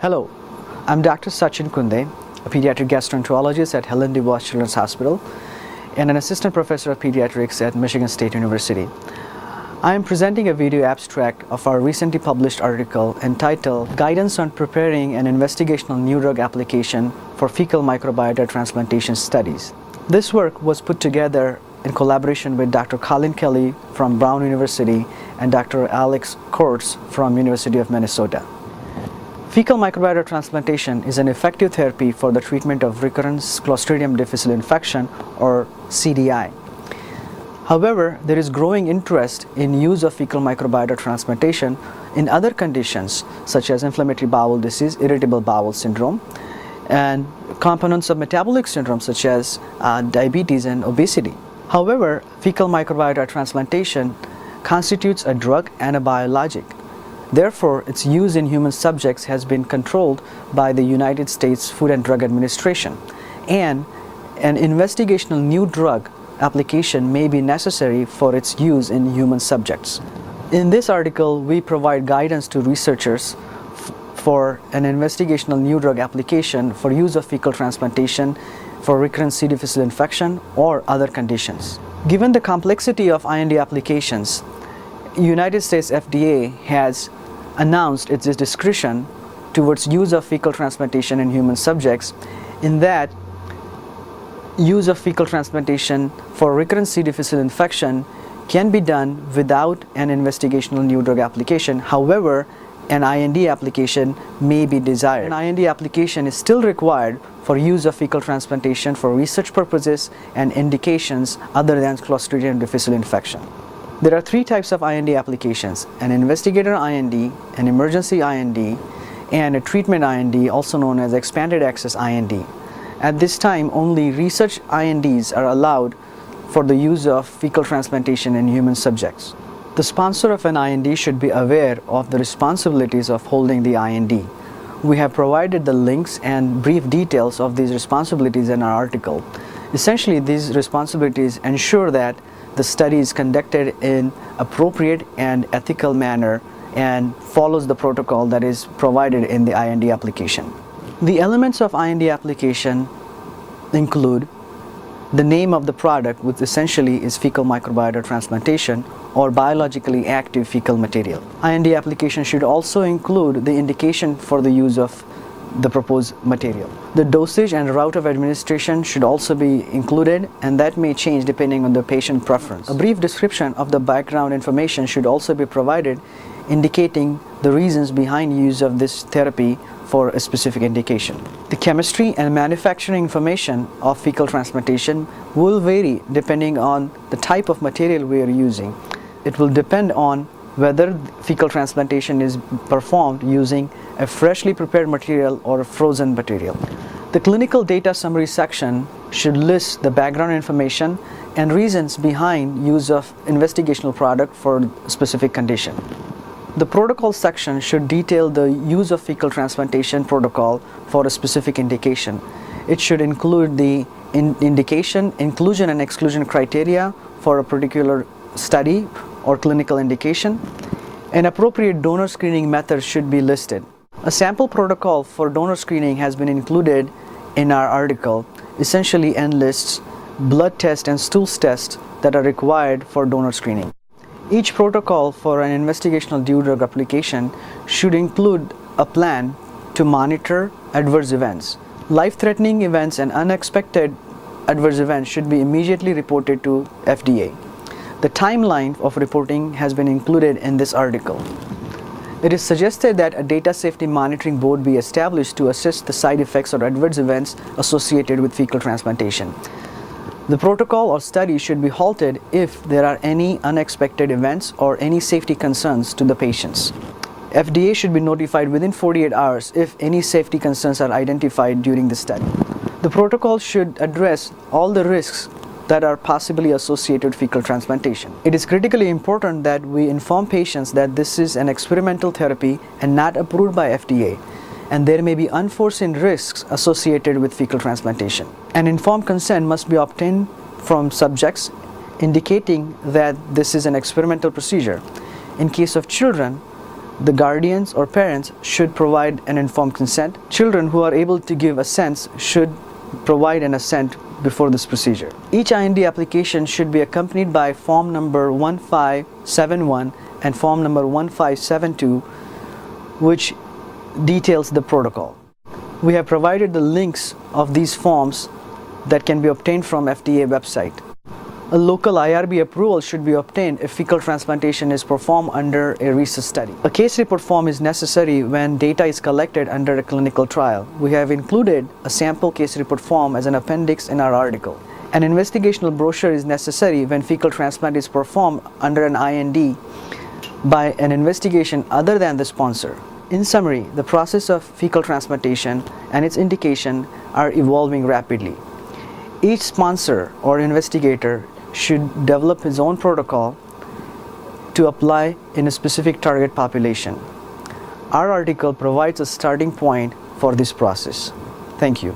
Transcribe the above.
Hello, I'm Dr. Sachin Kunde, a pediatric gastroenterologist at Helen DuBois Children's Hospital and an assistant professor of pediatrics at Michigan State University. I am presenting a video abstract of our recently published article entitled Guidance on Preparing an Investigational New Drug Application for Fecal Microbiota Transplantation Studies. This work was put together in collaboration with Dr. Colin Kelly from Brown University and Dr. Alex Kurtz from University of Minnesota. Fecal microbiota transplantation is an effective therapy for the treatment of recurrent Clostridium difficile infection, or CDI. However, there is growing interest in use of fecal microbiota transplantation in other conditions such as inflammatory bowel disease, irritable bowel syndrome, and components of metabolic syndrome such as diabetes and obesity. However, fecal microbiota transplantation constitutes a drug and a biologic. Therefore, its use in human subjects has been controlled by the United States Food and Drug Administration, and an investigational new drug application may be necessary for its use in human subjects. In this article, we provide guidance to researchers for an investigational new drug application for use of fecal transplantation for recurrent C. difficile infection or other conditions. Given the complexity of IND applications, United States FDA has announced its discretion towards use of fecal transplantation in human subjects, in that use of fecal transplantation for recurrent C. difficile infection can be done without an investigational new drug application. However, an IND application may be desired. An IND application is still required for use of fecal transplantation for research purposes and indications other than Clostridium difficile infection. There are three types of IND applications: an investigator IND, an emergency IND, and a treatment IND, also known as expanded access IND. At this time, only research INDs are allowed for the use of fecal transplantation in human subjects. The sponsor of an IND should be aware of the responsibilities of holding the IND. We have provided the links and brief details of these responsibilities in our article. Essentially, these responsibilities ensure that the study is conducted in appropriate and ethical manner and follows the protocol that is provided in the IND application. The elements of IND application include the name of the product, which essentially is fecal microbiota transplantation or biologically active fecal material. IND application should also include the indication for the use of the proposed material. The dosage and route of administration should also be included, and that may change depending on the patient preference. A brief description of the background information should also be provided, indicating the reasons behind use of this therapy for a specific indication. The chemistry and manufacturing information of fecal transplantation will vary depending on the type of material we are using. It will depend on whether fecal transplantation is performed using a freshly prepared material or a frozen material. The clinical data summary section should list the background information and reasons behind use of investigational product for a specific condition. The protocol section should detail the use of fecal transplantation protocol for a specific indication. It should include the indication, inclusion and exclusion criteria for a particular study or clinical indication. An appropriate donor screening method should be listed. A sample protocol for donor screening has been included in our article. Essentially enlists blood tests and stools tests that are required for donor screening. Each protocol for an investigational new drug application should include a plan to monitor adverse events. Life-threatening events and unexpected adverse events should be immediately reported to FDA. The timeline of reporting has been included in this article. It is suggested that a data safety monitoring board be established to assess the side effects or adverse events associated with fecal transplantation. The protocol or study should be halted if there are any unexpected events or any safety concerns to the patients. FDA should be notified within 48 hours if any safety concerns are identified during the study. The protocol should address all the risks that are possibly associated with fecal transplantation. It is critically important that we inform patients that this is an experimental therapy and not approved by FDA, and there may be unforeseen risks associated with fecal transplantation. An informed consent must be obtained from subjects, indicating that this is an experimental procedure. In case of children, the guardians or parents should provide an informed consent. Children who are able to give assents should provide an assent before this procedure. Each IND application should be accompanied by form number 1571 and form number 1572, which details the protocol. We have provided the links of these forms that can be obtained from FDA website. A local IRB approval should be obtained if fecal transplantation is performed under a research study. A case report form is necessary when data is collected under a clinical trial. We have included a sample case report form as an appendix in our article. An investigational brochure is necessary when fecal transplant is performed under an IND by an investigation other than the sponsor. In summary, the process of fecal transplantation and its indication are evolving rapidly. Each sponsor or investigator should develop his own protocol to apply in a specific target population. Our article provides a starting point for this process. Thank you.